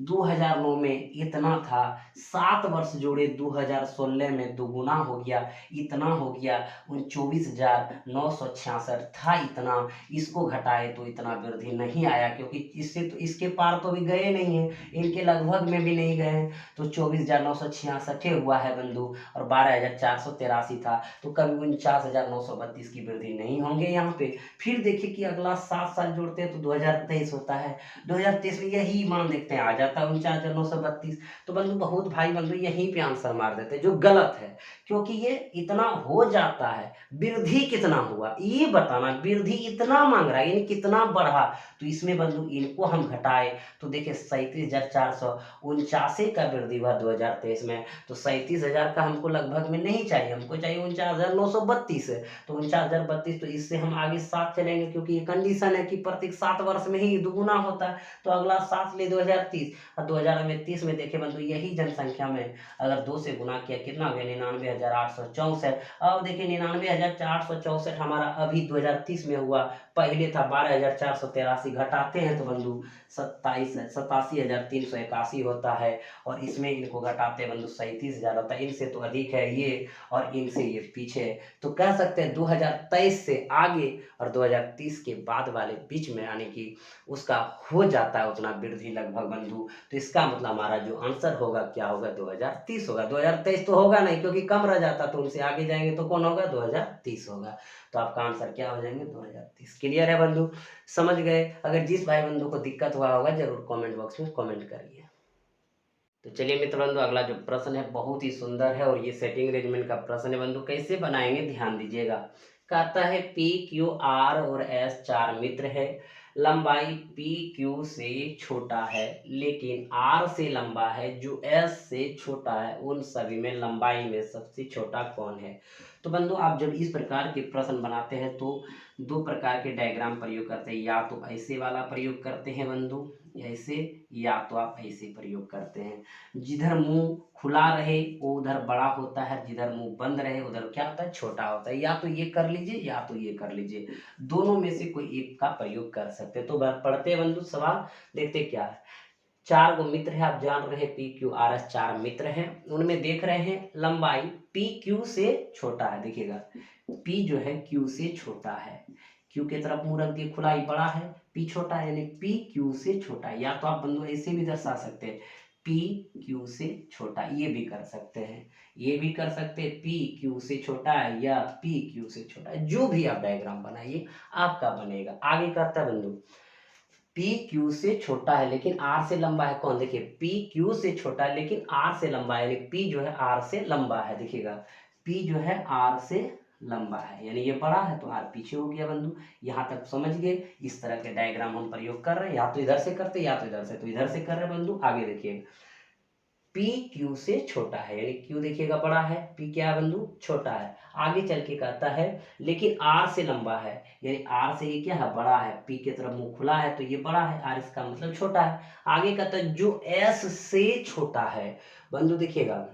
S1: 2009 में इतना था, 7 वर्ष जोड़े 2016 में दुगुना हो गया, इतना हो गया 24,966 था इतना, इसको घटाए तो इतना वृद्धि नहीं आया, क्योंकि इससे तो इसके पार तो भी गए नहीं है, इनके लगभग में भी नहीं गए हैं, तो 24,966 हुआ है बंधु, और 12,483 था, तो कभी 49,932 की वृद्धि नहीं होंगे यहाँ पे। फिर देखिए कि अगला 7 साल जोड़ते हैं तो 2023 होता है, 2023 में यही मान देखते हैं आ जाता है 49,932। तो बंधु बहुत भाई बंधु यहीं पे आंसर मार देते हैं, जो गलत है, क्योंकि ये इतना हो जाता है, वृद्धि कितना हुआ ये बताना, वृद्धि इतना मांग रहा है, यानी कितना बढ़ा, तो इसमें बंधु इनको हम घटाए तो देखिए 37,449 का वृद्धि हुआ 2023 में, तो 37,000 का हमको लगभग में नहीं चाहिए, हमको चाहिए 49,932, तो 49,032, तो इससे हम आगे 7 चलेंगे, क्योंकि ये कंडीशन है कि प्रत्येक 7 वर्ष में ही दुगुना होता है, तो अगला 7 ले 2030, और 2030 में देखे बंधु यही जनसंख्या में अगर 2 से गुना किया कितना हो गया 99,864। अब देखिए 99,864 हमारा अभी 2030 में हुआ, पहले था 12,483, घटाते हैं तो बंधु 87,381 होता है, और इसमें इनको घटाते हैं बंधु 37,000 होता है, इनसे तो अधिक है ये और इनसे ये पीछे है, तो कह सकते हैं 2023 से आगे और 2030 के बाद वाले बीच में, यानी कि उसका हो जाता है उतना वृद्धि लगभग बंधु, तो इसका मतलब हमारा जो आंसर होगा क्या होगा 2030 होगा, 2023 तो होगा नहीं, क्योंकि कम रह जाता, तो उनसे आगे जाएंगे तो कौन होगा 2030 होगा, तो आपका आंसर क्या हो जाएंगे 2030। क्लियर है बंधु, समझ गए? अगर जिस भाई बंधु को दिक्कत हुआ होगा जरूर कमेंट बॉक्स में कमेंट करिए। तो चलिए मित्र बंधु, अगला जो प्रश्न है बहुत ही सुंदर है, और ये सेटिंग अरेंजमेंट का प्रश्न है बंधु, कैसे बनाएंगे ध्यान दीजिएगा। कहता है पी क्यू आर और एस 4 मित्र है, लंबाई पी क्यू से छोटा है लेकिन आर से लंबा है, जो एस से छोटा है, उन सभी में लंबाई में सबसे छोटा कौन है। तो बंधु आप जब इस प्रकार के प्रश्न बनाते हैं तो 2 प्रकार के डायग्राम प्रयोग करते हैं, या तो ऐसे वाला प्रयोग करते हैं बंधु ऐसे, या तो आप ऐसे प्रयोग करते हैं। जिधर मुंह खुला रहे वो उधर बड़ा होता है, जिधर मुंह बंद रहे उधर क्या होता है छोटा होता है, या तो ये कर लीजिए या तो ये कर लीजिए, दोनों में से कोई एक का प्रयोग कर सकते हैं। तो पढ़ते हैं बंधु सवाल, देखते क्या है। 4 गो मित्र है, आप जान रहे हैं पी क्यू आर एस 4 मित्र हैं, उनमें देख रहे हैं लंबाई पी क्यू से छोटा है, देखिएगा पी जो है क्यू से छोटा है, क्यू की तरफ मुंह रख दिए खुला ही बड़ा है, पी छोटा है, यानी पी क्यू से छोटा है, या तो आप बंधु ऐसे भी दर्शा सकते हैं पी क्यू से छोटा, ये भी कर सकते हैं, ये भी कर सकते हैं पी क्यू से छोटा है या पी क्यू से छोटा है, जो भी आप डायग्राम बनाइए आपका बनेगा। आगे करता है बंधु पी क्यू से छोटा है लेकिन आर से लंबा है कौन, देखिए पी क्यू से छोटा है लेकिन आर से लंबा है, यानी पी जो है आर से लंबा है, देखिएगा पी जो है आर से लंबा है, यानी ये बड़ा है तो आर पीछे हो गया बंधु। यहाँ तक समझ गए, इस तरह के डायग्राम हम प्रयोग कर रहे हैं, या तो इधर से करते या तो इधर से, तो इधर से कर रहे हैं बंधु। आगे देखिए पी क्यू से छोटा है, यानी क्यू देखिएगा बड़ा है, पी क्या है बंधु छोटा है। आगे चल के कहता है लेकिन आर से लंबा है, यानी आर से ये क्या है बड़ा है, पी की तरफ मुंह खुला है तो ये बड़ा है, आर इसका मतलब छोटा है। आगे कहता है जो एस से छोटा है, बंधु देखिएगा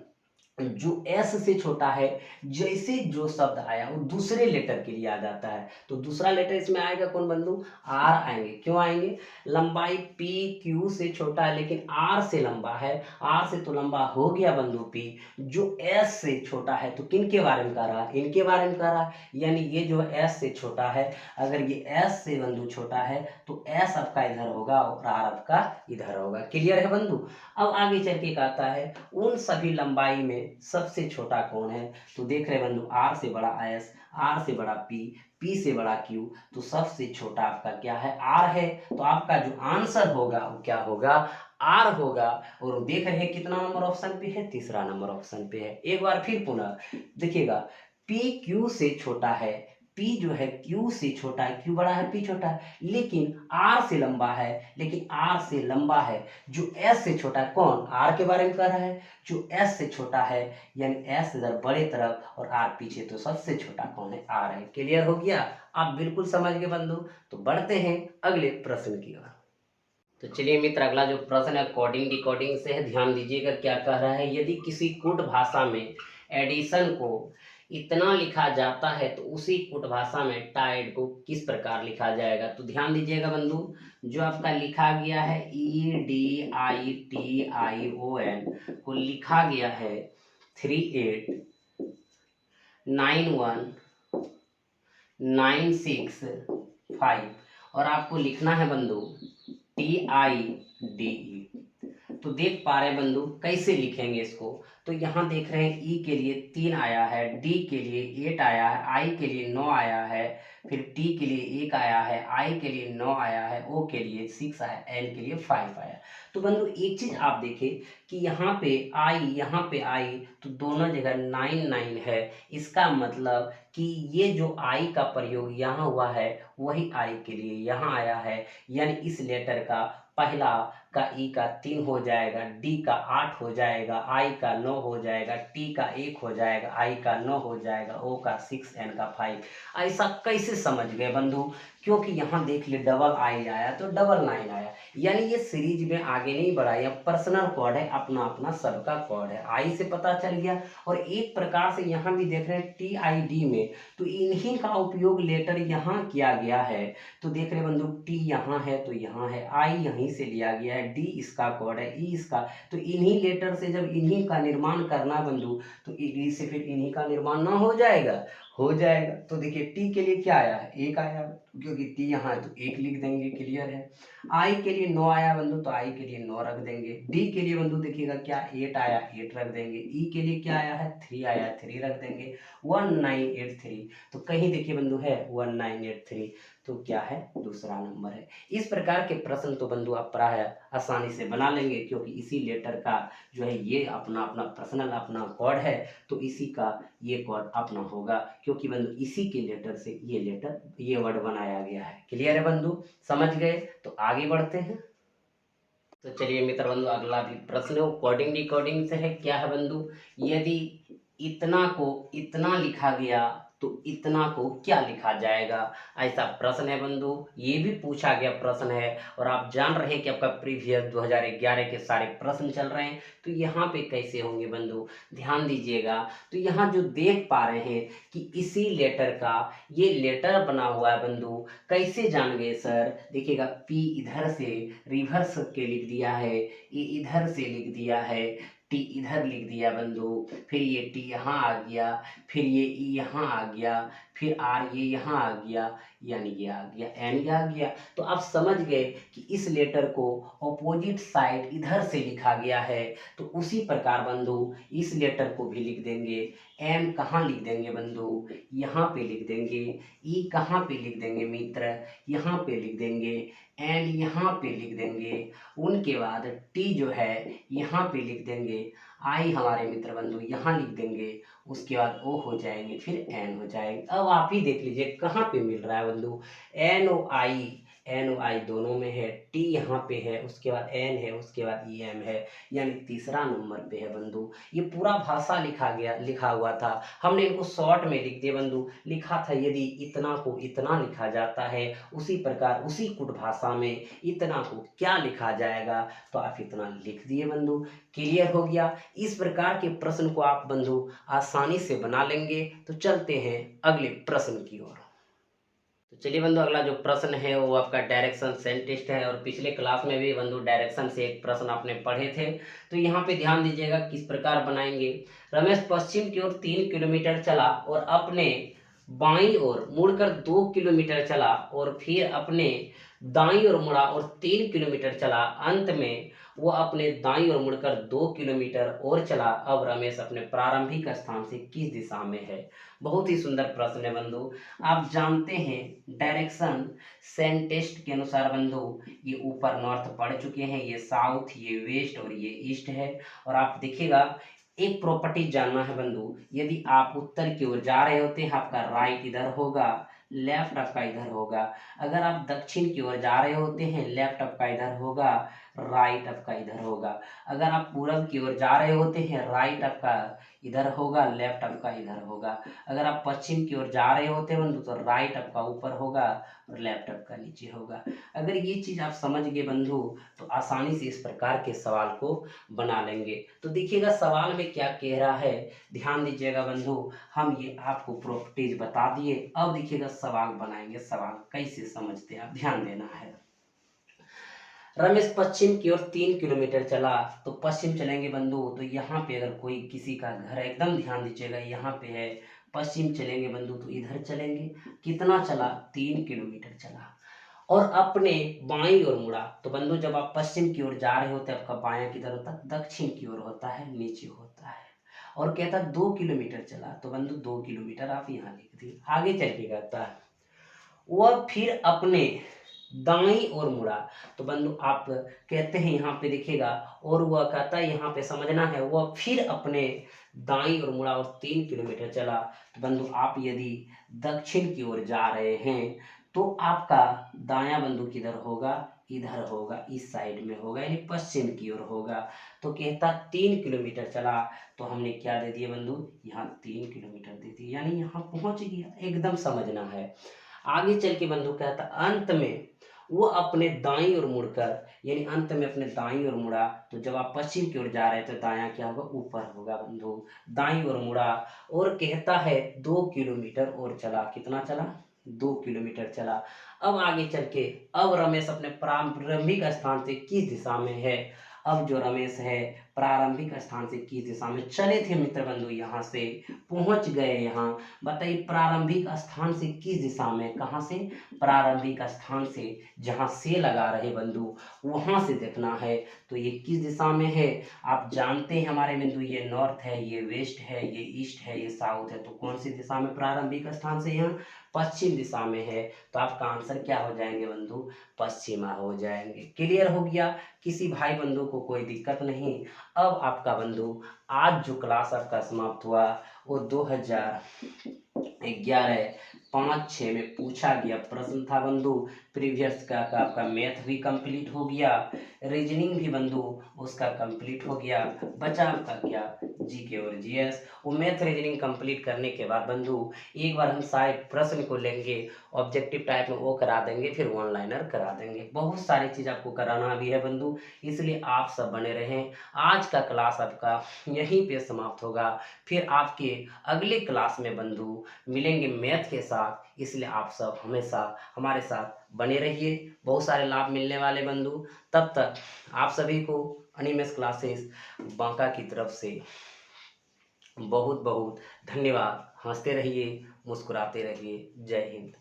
S1: जो एस से छोटा है, जैसे जो शब्द आया वो दूसरे लेटर के लिए आ जाता है, तो दूसरा लेटर इसमें आएगा कौन बंधु, आर आएंगे। क्यों आएंगे, लंबाई पी क्यू से छोटा है लेकिन आर से लंबा है, आर से तो लंबा हो गया बंधु पी, जो एस से छोटा है तो किन के बारे में कह रहा है, इनके बारे में कह रहा है, यानी ये जो एस से छोटा है, अगर ये एस से बंधु छोटा है तो एस आपका इधर होगा और आर आपका इधर होगा। क्लियर है बंधु। अब आगे चल के कहता है उन सभी लंबाई में सबसे छोटा कौन है, तो देख रहे बंधु आर से बड़ा एस, आर से बड़ा पी, पी से बड़ा क्यू, तो सबसे छोटा आपका क्या है आर है, तो आपका जो आंसर होगा वो क्या होगा आर होगा। और देख रहे हैं कितना नंबर ऑप्शन पे है, तीसरा नंबर ऑप्शन पे है। एक बार फिर पुनः देखिएगा पी क्यू से छोटा है, P जो है Q से छोटा है, Q बड़ा है P छोटा है, लेकिन R से लंबा है, लेकिन R से लंबा है, जो S से छोटा है कौन, R के बारे में कह रहा है, जो S से छोटा है, यानी S इधर बड़े तरफ और R पीछे, तो सबसे छोटा कौन है R है। क्लियर हो गया, आप बिल्कुल समझ गए बंधु। तो बढ़ते हैं अगले प्रश्न की ओर। तो चलिए मित्र, अगला जो प्रश्न है कोडिंग डिकोडिंग से है। ध्यान दीजिएगा क्या कह रहा है। यदि किसी कूट भाषा में एडिशन को इतना लिखा जाता है तो उसी कूट भाषा में टाइड को किस प्रकार लिखा जाएगा। तो ध्यान दीजिएगा बंधु, जो आपका लिखा गया है EDITION को लिखा गया है 389196 और आपको लिखना है बंधु TIDE। तो देख पा रहे हैं बंधु कैसे लिखेंगे इसको। तो यहाँ देख रहे हैं ई के लिए 3 आया है, डी के लिए 8 आया है, आई के लिए 9 आया है, फिर टी के लिए 1 आया है, आई के लिए 9 आया है, ओ के लिए 6 आया, एन के लिए 5 आया। तो बंधु एक चीज आप देखें कि यहाँ पे आई तो दोनों जगह 9 है। इसका मतलब कि ये जो आई का प्रयोग यहाँ हुआ है वही आई के लिए यहाँ आया है। यानी इस लेटर का पहला का ई का 3 हो जाएगा, डी का 8 हो जाएगा, आई का 9 हो जाएगा, टी का 1 हो जाएगा, आई का 9 हो जाएगा, ओ का 6, एन का 5। ऐसा कैसे समझ गए बंधु? क्योंकि यहाँ देख ले डबल आई आया तो डबल 9 आया। यानी ये सीरीज में आगे नहीं बढ़ा, यह पर्सनल कोड है, अपना अपना सबका कोड है। आई से पता चल गया। और एक प्रकार से यहाँ भी देख रहे हैं TID में, तो इन्हीं का उपयोग लेटर यहाँ किया गया है। तो देख रहे बंधु टी यहाँ है तो यहाँ है, आई यहीं से लिया गया है, डी इसका कोड है, ई इसका। तो इन्हीं लेटर से जब इन्हीं का निर्माण करना बंधु तो ई से फिर इन्हीं का निर्माण ना हो जाएगा, हो जाएगा। तो देखिए टी के लिए क्या आया है 1 आया, क्योंकि टी यहाँ है तो 1 लिख देंगे, क्लियर है। आई के लिए 9 आया बंधु तो आई के लिए 9 रख देंगे। डी के लिए बंधु देखिएगा क्या 8 आया 8 रख देंगे। ई के लिए क्या आया है 3 आया 3 रख देंगे। 1983 तो कहीं देखिए बंधु है 1983 तो क्या है दूसरा नंबर है। इस प्रकार के प्रश्न तो बंधु आप प्राय आसानी से बना लेंगे, क्योंकि इसी लेटर का जो है ये अपना अपना पर्सनल अपना कोड है, तो इसी का ये कोड अपना होगा, क्योंकि बंधु इसी के लेटर से ये वर्ड बनाया गया है। क्लियर है बंधु, समझ गए? तो आगे बढ़ते हैं। तो चलिए मित्र बंधु, अगला भी प्रश्न है कोडिंग डिकोडिंग से है। क्या है बंधु? यदि इतना को इतना लिखा गया तो इतना को क्या लिखा जाएगा, ऐसा प्रश्न है बंधु। ये भी पूछा गया प्रश्न है और आप जान रहे हैं कि आपका प्रीवियस 2011 के सारे प्रश्न चल रहे हैं। तो यहाँ पे कैसे होंगे बंधु, ध्यान दीजिएगा। तो यहाँ जो देख पा रहे हैं कि इसी लेटर का ये लेटर बना हुआ है बंधु। कैसे जान गए सर? देखिएगा पी इधर से रिवर्स के लिख दिया है, ई इधर से लिख दिया है, टी इधर लिख दिया बंधु, फिर ये टी यहाँ आ गया, फिर ये ई यहाँ आ गया, फिर आर ये यहाँ आ गया, यानी ये आ गया, एन ये आ गया। तो आप समझ गए कि इस लेटर को ऑपोजिट साइड इधर से लिखा गया है। तो उसी प्रकार बंधु इस लेटर को भी लिख देंगे। एम कहाँ लिख देंगे बंधु? यहाँ पे लिख देंगे। ई कहाँ पे लिख देंगे मित्र? यहाँ पे लिख देंगे। एन यहाँ पे लिख देंगे। उनके बाद टी जो है यहाँ पे लिख देंगे। आई हमारे मित्र बंधु यहाँ लिख देंगे। उसके बाद ओ हो जाएंगे, फिर एन हो जाएंगे। अब आप ही देख लीजिए कहाँ पे मिल रहा है बंधु। एन ओ आई दोनों में है, टी यहाँ पे है, उसके बाद एन है, उसके बाद ई एम है, यानी तीसरा नंबर पे है बंधु। ये पूरा भाषा लिखा हुआ था, हमने इनको शॉर्ट में लिख दिया बंधु। लिखा था यदि इतना को इतना लिखा जाता है, उसी प्रकार उसी कुट भाषा में इतना को क्या लिखा जाएगा, तो आप इतना लिख दिए बंधु। क्लियर हो गया? इस प्रकार के प्रश्न को आप बंधु आसानी से बना लेंगे। तो चलते हैं अगले प्रश्न की ओर। तो चलिए बंधु, अगला जो प्रश्न है वो आपका डायरेक्शन सेंस टेस्ट है। और पिछले क्लास में भी बंधु डायरेक्शन से एक प्रश्न आपने पढ़े थे। तो यहाँ पे ध्यान दीजिएगा किस प्रकार बनाएंगे। रमेश पश्चिम की ओर 3 किलोमीटर चला और अपने बाईं ओर मुड़कर 2 किलोमीटर चला और फिर अपने दाईं ओर मुड़ा और 3 किलोमीटर चला। अंत में वो अपने दाईं ओर मुड़कर 2 किलोमीटर और चला। अब रमेश अपने प्रारंभिक स्थान से किस दिशा में है? बहुत ही सुंदर प्रश्न है बंधु। आप जानते हैं डायरेक्शन सेंस टेस्ट के अनुसार बंधु ये ऊपर नॉर्थ पढ़ चुके हैं, ये साउथ, ये वेस्ट और ये ईस्ट है। और आप देखिएगा एक प्रॉपर्टी जानना है बंधु। यदि आप उत्तर की ओर जा रहे होते हैं आपका राइट इधर होगा, लेफ्ट आपका इधर होगा। अगर आप दक्षिण की ओर जा रहे होते हैं लेफ्ट आपका इधर होगा, राइट आपका इधर होगा। अगर आप पूरब की ओर जा रहे होते हैं, राइट आपका इधर होगा, लेफ्ट आपका इधर होगा। अगर आप पश्चिम की ओर जा रहे होते हैं बंधु, तो राइट आपका ऊपर होगा और लेफ्ट आपका नीचे होगा। अगर ये चीज आप समझ गए बंधु, तो आसानी से इस प्रकार के सवाल को बना लेंगे। तो देखिएगा सवाल में क्या कह रहा है, ध्यान दीजिएगा बंधु। हम ये आपको प्रॉपर्टीज बता दिए, अब देखिएगा सवाल बनाएंगे। सवाल कैसे समझते हैं आप, ध्यान देना है। रमेश पश्चिम की ओर 3 किलोमीटर चला, तो पश्चिम चलेंगे बंधु, तो यहाँ पे अगर कोई किसी का घर है, एकदम ध्यान दीजिएगा, यहाँ पे है, पश्चिम चलेंगे बंधु तो इधर चलेंगे। कितना चला, 3 किलोमीटर चला। और अपने बाईं ओर मुड़ा, तो बंधु जब आप पश्चिम की ओर जा रहे होते हैं, आपका बायां किधर होता है, दक्षिण की ओर होता है, नीचे होता है। और कहता 2 किलोमीटर चला, तो बंधु 2 किलोमीटर आप यहाँ लिख दिए। आगे चल के कहता है वह फिर अपने दाईं ओर मुड़ा, तो बंधु आप कहते हैं यहाँ पे देखिएगा, और वह कहता है यहाँ पे समझना है, वह फिर अपने दाईं ओर मुड़ा और 3 किलोमीटर चला। तो बंधु आप यदि दक्षिण की ओर जा रहे हैं, तो आपका दायां बंधु किधर होगा, इधर होगा, इस साइड में होगा, यानी पश्चिम की ओर होगा। तो कहता 3 किलोमीटर चला, तो हमने क्या दे दिया बंधु, यहाँ 3 किलोमीटर दे दिया, यानी यहाँ पहुंच गया। एकदम समझना है। आगे चल के बंधु कहता अंत में वो अपने दाईं ओर मुड़कर, यानी अंत में अपने दाईं ओर मुड़ा, तो जब आप पश्चिम की ओर जा रहे हैं तो दायां क्या होगा, ऊपर होगा बंधु। दाईं ओर मुड़ा और कहता है 2 किलोमीटर और चला। कितना चला, 2 किलोमीटर चला। अब आगे चल के, अब रमेश अपने प्रारंभिक स्थान से किस दिशा में है। अब जो रमेश है प्रारंभिक स्थान से किस दिशा में चले थे मित्र बंधु, यहाँ से पहुंच गए यहाँ। बताइए प्रारंभिक स्थान से किस दिशा में, कहाँ से, प्रारंभिक स्थान से, जहाँ से लगा रहे बंधु वहां से देखना है। तो ये किस दिशा में है, आप जानते हैं हमारे बिंदु, ये नॉर्थ है, ये वेस्ट है, ये ईस्ट है, ये साउथ है। तो कौन सी दिशा में प्रारंभिक स्थान से, यहाँ पश्चिम दिशा में है। तो आपका आंसर क्या हो जाएंगे बंधु, पश्चिमा हो जाएंगे। क्लियर हो गया, किसी भाई बंधु को कोई दिक्कत नहीं। अब आपका बंधु आज जो क्लास आपका समाप्त हुआ वो 2011-5-6 में पूछा गया प्रश्न था बंधु। प्रीवियस का आपका मैथ भी कंप्लीट हो गया, रीजनिंग भी बंधु उसका कंप्लीट हो गया। बचा आपका क्या, जीके और जीएस। वो मैथ रीजनिंग कंप्लीट करने के बाद बंधु एक बार हम शायद प्रश्न को लेंगे, ऑब्जेक्टिव टाइप में वो करा देंगे, फिर वन लाइनर करा देंगे। बहुत सारी चीज़ आपको कराना भी है बंधु, इसलिए आप सब बने रहें। आज का क्लास आपका यहीं पे समाप्त होगा, फिर आपके अगले क्लास में बंधु मिलेंगे मैथ के साथ। इसलिए आप सब हमेशा हमारे साथ बने रहिए, बहुत सारे लाभ मिलने वाले बंधु। तब तक आप सभी को अनिमेष क्लासेस बांका की तरफ से बहुत बहुत धन्यवाद। हंसते रहिए, मुस्कुराते रहिए। जय हिंद।